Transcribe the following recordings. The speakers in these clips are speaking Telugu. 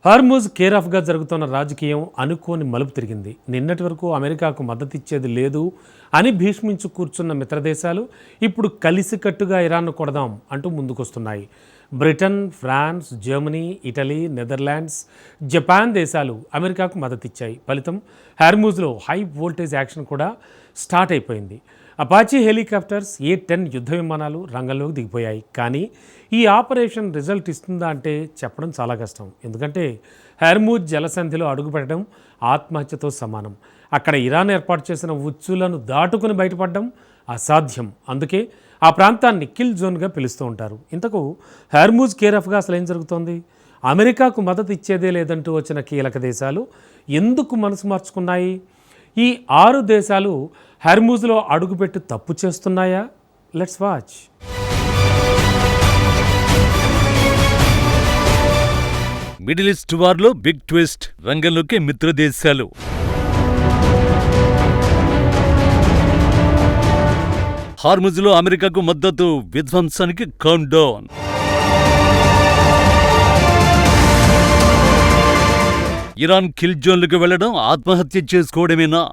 హార్మూజ్ కేరాఫ్గా జరుగుతున్న రాజకీయం అనుకోని మలుపు తిరిగింది. నిన్నటి వరకు అమెరికాకు మద్దతిచ్చేది లేదు అని భీష్మించు కూర్చున్న మిత్రదేశాలు ఇప్పుడు కలిసికట్టుగా ఇరాన్ను కొడదాం అంటూ ముందుకొస్తున్నాయి. Britain, France, Germany, Italy, Netherlands, Japan దేశాలు అమెరికాకు మద్దతిచ్చాయి. ఫలితం హార్మూజ్లో హై వోల్టేజ్ యాక్షన్ కూడా స్టార్ట్ అయిపోయింది. అపాచీ హెలికాప్టర్స్, A-10 యుద్ధ విమానాలు రంగంలోకి దిగిపోయాయి. కానీ ఈ ఆపరేషన్ రిజల్ట్ ఇస్తుందా అంటే చెప్పడం చాలా కష్టం. ఎందుకంటే హార్మూజ్ జలసంధిలో అడుగుపెట్టడం ఆత్మహత్యతో సమానం. అక్కడ ఇరాన్ ఏర్పాటు చేసిన ఉచ్చులను దాటుకుని బయటపడడం అసాధ్యం. అందుకే ఆ ప్రాంతాన్ని కిల్ జోన్గా పిలుస్తూ ఉంటారు. ఇంతకు హార్మూజ్ కేరాఫ్గా అసలు ఏం జరుగుతోంది? అమెరికాకు మద్దతు ఇచ్చేదే లేదంటూ వచ్చిన కీలక దేశాలు ఎందుకు మనసు మార్చుకున్నాయి? ఈ 6 దేశాలు హార్మూజ్లో అడుగుపెట్టి తప్పు చేస్తున్నాయా? Let's watch. మిడిల్ ఈస్ట్ వార్లో బిగ్ ట్విస్ట్, రంగంలోకి మిత్రదేశాలు. హార్ముజ్లో అమెరికాకు మద్దతు, విధ్వంసానికి కౌంట్ డౌన్. ఇరాన్ కిల్ జోన్లకు వెళ్లడం ఆత్మహత్య చేసుకోవడమేనా?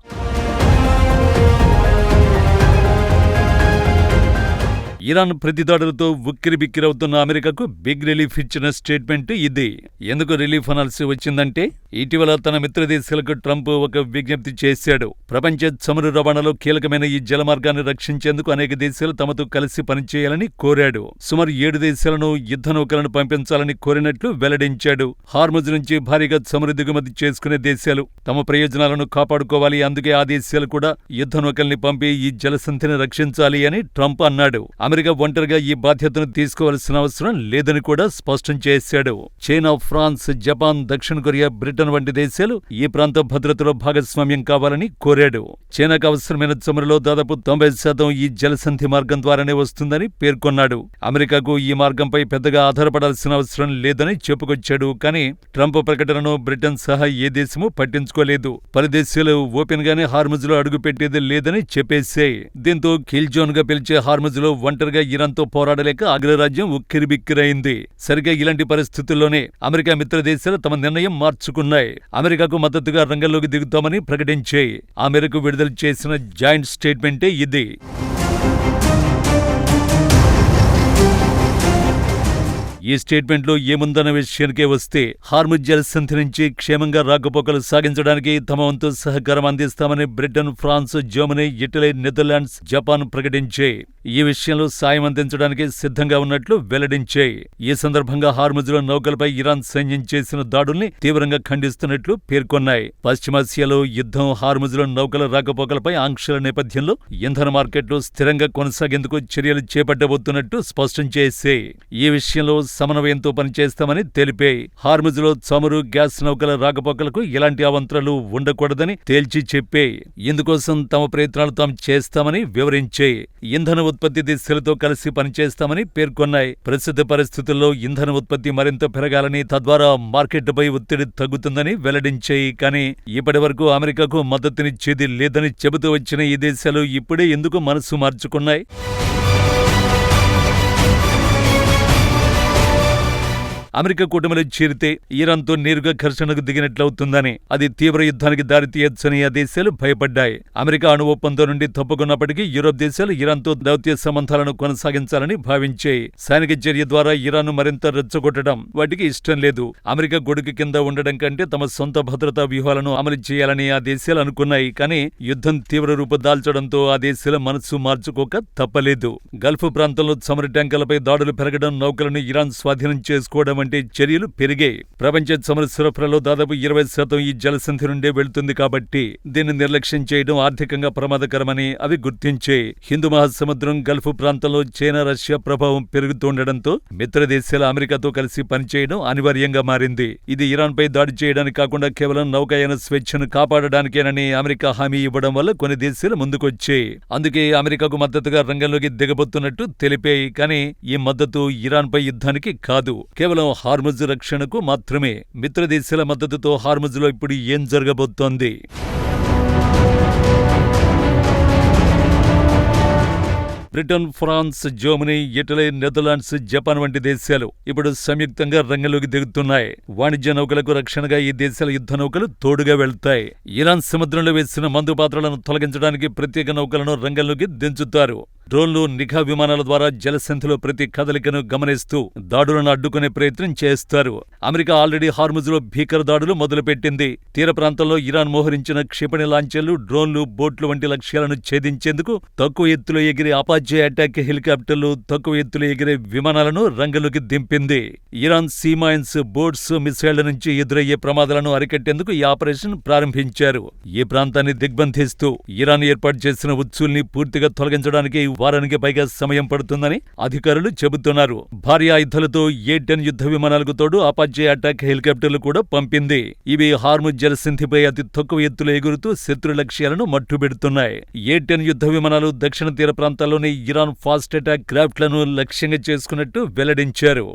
ఇరాన్ ప్రతిదాడులతో ఉక్కిరిబిక్కిరవుతున్న అమెరికాకు బిగ్ రిలీఫ్ ఇచ్చిన స్టేట్మెంట్ ఇది. ఎందుకు రిలీఫ్ అనాల్సి వచ్చిందంటే, ఇటీవల తన మిత్రదేశాలకు ట్రంప్ ఒక విజ్ఞప్తి చేశాడు. ప్రపంచ చమురు రవాణాలో కీలకమైన ఈ జలమార్గాన్ని రక్షించేందుకు అనేక దేశాలు తమతో కలిసి పనిచేయాలని కోరాడు. సుమారు 7 దేశాలను యుద్ధ నౌకలను పంపించాలని కోరినట్లు వెల్లడించాడు. హార్ముజ్ నుంచి భారీగా చమురు దిగుమతి చేసుకునే దేశాలు తమ ప్రయోజనాలను కాపాడుకోవాలి, అందుకే ఆ దేశాలు కూడా యుద్ధ నౌకల్ని పంపి ఈ జలసంధిని రక్షించాలి అని ట్రంప్ అన్నాడు. అమెరికా ఒంటరిగా ఈ బాధ్యతను తీసుకోవాల్సిన అవసరం లేదని కూడా స్పష్టం చేశాడు. చైనా, ఫ్రాన్స్, జపాన్, దక్షిణ కొరియా, బ్రిటన్ వంటి దేశాలు ఈ ప్రాంత భద్రతలో భాగస్వామ్యం కావాలని కోరాడు. చైనాకు అవసరమైన చమురులో దాదాపు 90% ఈ జలసంధి మార్గం ద్వారానే వస్తుందని పేర్కొన్నాడు. అమెరికాకు ఈ మార్గంపై పెద్దగా ఆధారపడాల్సిన అవసరం లేదని చెప్పుకొచ్చాడు. కానీ ట్రంప్ ప్రకటనను బ్రిటన్ సహా ఏ దేశమూ పట్టించుకోలేదు. పలు దేశాలు ఓపెన్ గానే హార్ముజ్లో అడుగు పెట్టేది లేదని చెప్పేశాయి. దీంతో కిల్ జోన్ గా పిలిచే హార్ముజ్లో ఒంటరిగా ఇరాన్తో పోరాడలేక అగ్రరాజ్యం ఉక్కిరిబిక్కిరైంది. సరిగా ఇలాంటి పరిస్థితుల్లోనే అమెరికా మిత్రదేశాలు తమ నిర్ణయం మార్చుకున్నాయి. అమెరికాకు మద్దతుగా రంగంలోకి దిగుతామని ప్రకటించాయి. ఆ మేరకు విడుదల చేసిన జాయింట్ స్టేట్మెంటే ఇది. ఈ స్టేట్మెంట్లో ఏముందన్న విషయానికే వస్తే, హార్ముజ్ జలసంధి నుంచి క్షేమంగా రాకపోకలు సాగించడానికి తమ వంతు సహకారం అందిస్తామని Britain, France, Germany, Italy, Netherlands, Japan ప్రకటించాయి. ఈ విషయంలో సాయం అందించడానికి సిద్ధంగా ఉన్నట్లు వెల్లడించాయి. ఈ సందర్భంగా హార్ముజ్లో నౌకలపై ఇరాన్ సైన్యం చేసిన దాడుల్ని తీవ్రంగా ఖండిస్తున్నట్లు పేర్కొన్నాయి. పశ్చిమాసియాలో యుద్ధం, హార్ముజ్లో నౌకల రాకపోకలపై ఆంక్షల నేపథ్యంలో ఇంధన మార్కెట్లు స్థిరంగా కొనసాగేందుకు చర్యలు చేపట్టబోతున్నట్టు స్పష్టం చేశాయి. ఈ విషయంలో సమన్వయంతో పనిచేస్తామని తెలిపాయి. హార్ముజ్లో చమురు, గ్యాస్ నౌకల రాకపోకలకు ఎలాంటి అవంతరాలు ఉండకూడదని తేల్చి చెప్పాయి. ఇందుకోసం తమ ప్రయత్నాలు తాము చేస్తామని వివరించాయి. ఇంధన ఉత్పత్తి దేశాలతో కలిసి పనిచేస్తామని పేర్కొన్నాయి. ప్రస్తుత పరిస్థితుల్లో ఇంధన ఉత్పత్తి మరింత పెరగాలని, తద్వారా మార్కెట్లపై ఒత్తిడి తగ్గుతుందని వెల్లడించాయి. కానీ ఇప్పటి వరకు అమెరికాకు మద్దతునిచ్చేది లేదని చెబుతూ వచ్చిన ఈ దేశాలు ఇప్పుడే ఎందుకు మనసు మార్చుకున్నాయి? అమెరికా కూటమిలో చేరితే ఇరాన్తో నేరుగా ఘర్షణకు దిగినట్లవుతుందని, అది తీవ్ర యుద్ధానికి దారితీయొచ్చని ఆ దేశాలు భయపడ్డాయి. అమెరికా అణు ఒప్పందం నుండి తప్పుకున్నప్పటికీ యూరోప్ దేశాలు ఇరాన్తో దౌత్య సంబంధాలను కొనసాగించాలని భావించాయి. సైనిక చర్య ద్వారా ఇరాన్ను మరింత రెచ్చగొట్టడం వాటికి ఇష్టం లేదు. అమెరికా గొడుగు కింద ఉండడం కంటే తమ సొంత భద్రతా వ్యూహాలను అమలు చేయాలని ఆ దేశాలు అనుకున్నాయి. కానీ యుద్ధం తీవ్ర రూపు దాల్చడంతో ఆ దేశాల మనసు మార్చుకోక తప్పలేదు. గల్ఫ్ ప్రాంతంలో చమురు ట్యాంకర్లపై దాడులు పెరగడం, నౌకలను ఇరాన్ స్వాధీనం చేసుకోవడం వంటి చర్యలు పెరిగాయి. ప్రపంచ చమురు సరఫరాలో దాదాపు 20% ఈ జలసంధి నుండే వెళుతుంది. కాబట్టి దీన్ని నిర్లక్ష్యం చేయడం ఆర్థికంగా ప్రమాదకరమని అవి గుర్తించాయి. హిందూ మహాసముద్రం, గల్ఫ్ ప్రాంతంలో చైనా, రష్యా ప్రభావం పెరుగుతుండటంతో మిత్రదేశాల అమెరికాతో కలిసి పనిచేయడం అనివార్యంగా మారింది. ఇది ఇరాన్పై దాడి చేయడానికి కాకుండా కేవలం నౌకాయాన స్వేచ్ఛను కాపాడడానికేనని అమెరికా హామీ ఇవ్వడం వల్ల కొన్ని దేశాలు ముందుకొచ్చాయి. అందుకే అమెరికాకు మద్దతుగా రంగంలోకి దిగబోతున్నట్టు తెలిపాయి. కానీ ఈ మద్దతు ఇరాన్పై యుద్ధానికి కాదు, కేవలం హార్ముజ్ రక్షణకు మాత్రమే. మిత్రదేశాల మద్దతుతో హార్ముజ్లో ఇప్పుడు ఏం జరగబోతోంది? Britain, France, Germany, Italy, Netherlands, Japan వంటి దేశాలు ఇప్పుడు సంయుక్తంగా రంగంలోకి దిగుతున్నాయి. వాణిజ్య నౌకలకు రక్షణగా ఈ దేశాల యుద్ధ నౌకలు తోడుగా వెళ్తాయి. ఇరాన్ సముద్రంలో వేసిన మందు పాత్రలను తొలగించడానికి ప్రత్యేక నౌకలను రంగంలోకి దించుతారు. డ్రోన్లు, నిఘా విమానాల ద్వారా జలసంధిలో ప్రతి కదలికను గమనిస్తూ దాడులను అడ్డుకునే ప్రయత్నం చేస్తారు. అమెరికా ఆల్రెడీ హార్ముజ్లో భీకర దాడులు మొదలుపెట్టింది. తీర ప్రాంతంలో ఇరాన్ మోహరించిన క్షిపణి లాంచర్లు, డ్రోన్లు, బోట్లు వంటి లక్ష్యాలను ఛేదించేందుకు తక్కువ ఎత్తులో ఎగిరే అపాచే అటాక్ హెలికాప్టర్లు, తక్కువ ఎత్తులో ఎగిరే విమానాలను రంగంలోకి దింపింది. ఇరాన్ సీమైన్స్, బోట్స్, మిసైళ్ల నుంచి ఎదురయ్యే ప్రమాదాలను అరికట్టేందుకు ఈ ఆపరేషన్ ప్రారంభించారు. ఈ ప్రాంతాన్ని దిగ్బంధిస్తూ ఇరాన్ ఏర్పాటు చేసిన ఉచ్చుల్ని పూర్తిగా తొలగించడానికి వారానికి పైగా సమయం పడుతుందని అధికారులు చెబుతున్నారు. భారీ ఆయుధాలతో A-10 యుద్ధ విమానాలకు తోడు అపాచే అటాక్ హెలికాప్టర్లు కూడా పంపింది. ఇవి హార్ముజ్ జలసంధిపై అతి తక్కువ ఎత్తులో ఎగురుతూ శత్రు లక్ష్యాలను మట్టుబెడుతున్నాయి. A-10 యుద్ధ విమానాలు దక్షిణ తీర ప్రాంతాల్లోని ఇరాన్ ఫాస్ట్ అటాక్ క్రాఫ్ట్లను లక్ష్యంగా చేసుకున్నట్టు వెల్లడించారు.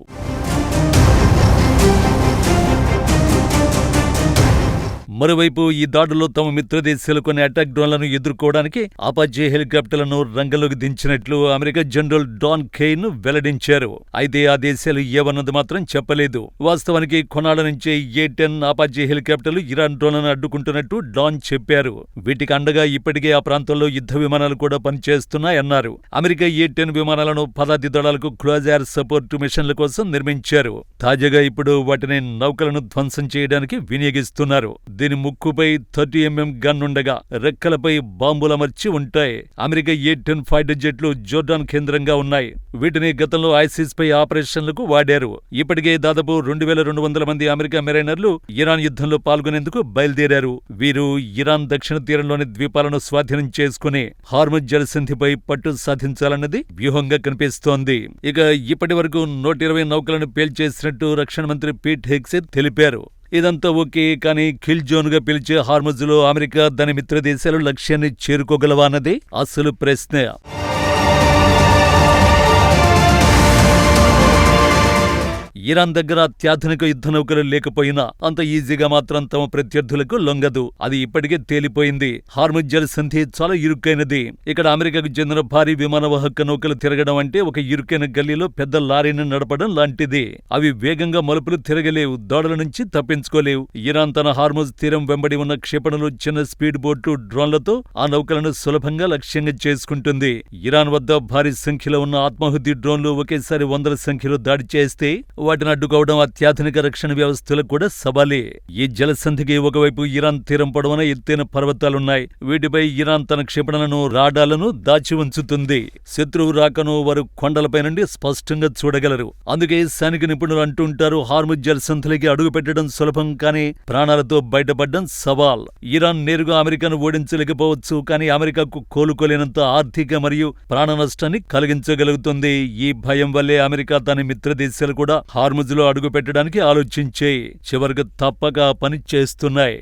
మరోవైపు ఈ దాడుల్లో తమ మిత్రదేశాలు కొన్ని అటాక్ డ్రోన్లను ఎదుర్కోవడానికి అపాచే హెలికాప్టర్లను రంగంలోకి దించినట్లు అమెరికా జనరల్ డాన్ కెయిన్ వెల్లడించారు. అయితే ఆ దేశాలు ఏవన్నది మాత్రం చెప్పలేదు. వాస్తవానికి కొన్నాళ్ల నుంచే A-10 అపాచే హెలికాప్టర్లు ఇరాన్ డ్రోన్లను అడ్డుకుంటున్నట్టు డాన్ చెప్పారు. వీటికి అండగా ఇప్పటికే ఆ ప్రాంతంలో యుద్ధ విమానాలు కూడా పనిచేస్తున్నాయన్నారు. అమెరికా A-10 విమానాలను పదాతి దళాలకు క్లోజ్ ఎయిర్ సపోర్ట్ మిషన్ల కోసం నిర్మించారు. తాజాగా ఇప్పుడు వాటిని నౌకలను ధ్వంసం చేయడానికి వినియోగిస్తున్నారు. దీని ముక్కుపై 30 mm గన్ ఉండగా రెక్కలపై బాంబులమర్చి ఉంటాయి. అమెరికా A-10 ఫైటర్ జెట్లు జోర్డాన్ కేంద్రంగా ఉన్నాయి. వీటిని గతంలో ఐసిస్ పై ఆపరేషన్లకు వాడారు. ఇప్పటికే దాదాపు 2200 మంది అమెరికా మెరైనర్లు ఇరాన్ యుద్ధంలో పాల్గొనేందుకు బయలుదేరారు. వీరు ఇరాన్ దక్షిణ తీరంలోని ద్వీపాలను స్వాధీనం చేసుకుని హార్ముజ్ జలసంధిపై పట్టు సాధించాలన్నది వ్యూహంగా కనిపిస్తోంది. ఇక ఇప్పటి వరకు 120 నౌకలను పేల్చేసినట్టు రక్షణ మంత్రి పీట్ హెగ్సెత్ తెలిపారు. ఇదంతా ఓకే, కానీ కిల్ జోన్గా పిలిచే హార్ముజ్లో అమెరికా దాని మిత్రదేశాలు లక్ష్యాన్ని చేరుకోగలవా అన్నదే అసలు ప్రశ్న. ఇరాన్ దగ్గర అత్యాధునిక యుద్ధ నౌకలు లేకపోయినా అంత ఈజీగా మాత్రం తమ ప్రత్యర్థులకు లొంగదు. అది ఇప్పటికే తేలిపోయింది. హార్ముజ్ జలసంధి చాలా ఇరుక్కైనది. ఇక్కడ అమెరికాకు చెందిన భారీ విమానవాహక నౌకలు తిరగడం అంటే ఒక ఇరుకైన గల్లీలో పెద్ద లారీని నడపడం లాంటిది. అవి వేగంగా మలుపులు తిరగలేవు, దాడుల నుంచి తప్పించుకోలేవు. ఇరాన్ తన హార్ముజ్ తీరం వెంబడి ఉన్న క్షిపణులు, చిన్న స్పీడ్ బోట్లు, డ్రోన్లతో ఆ నౌకలను సులభంగా లక్ష్యంగా చేసుకుంటుంది. ఇరాన్ వద్ద భారీ సంఖ్యలో ఉన్న ఆత్మాహుతి డ్రోన్లు ఒకేసారి 100ల సంఖ్యలో దాడి చేస్తే వాటిని అడ్డుకోవడం అత్యాధునిక రక్షణ వ్యవస్థలకు కూడా సవాలే. ఈ జలసంధికి ఒకవైపు ఇరాన్ తీరం పొడవున ఎత్తైన పర్వతాలున్నాయి. వీటిపై ఇరాన్ తన క్షిపణులను, రాడాలను దాచి ఉంచుతుంది. శత్రువు రాకను వారు కొండలపై నుండి స్పష్టంగా చూడగలరు. అందుకే సైనిక నిపుణులు అంటుంటారు, హార్ముజ్ జలసంధిలోకి అడుగు పెట్టడం సులభం, కానీ ప్రాణాలతో బయటపడడం సవాల్. ఇరాన్ నేరుగా అమెరికాను ఓడించలేకపోవచ్చు, కానీ అమెరికాకు కోలుకోలేనంత ఆర్థిక మరియు ప్రాణ నష్టాన్ని కలిగించగలుగుతుంది. ఈ భయం వల్లే అమెరికా దాని మిత్రదేశాలు కూడా హార్ముజ్లో అడుగు పెట్టడానికి ఆలోచించే చివరకు తప్పక పని చేస్తున్నాయి.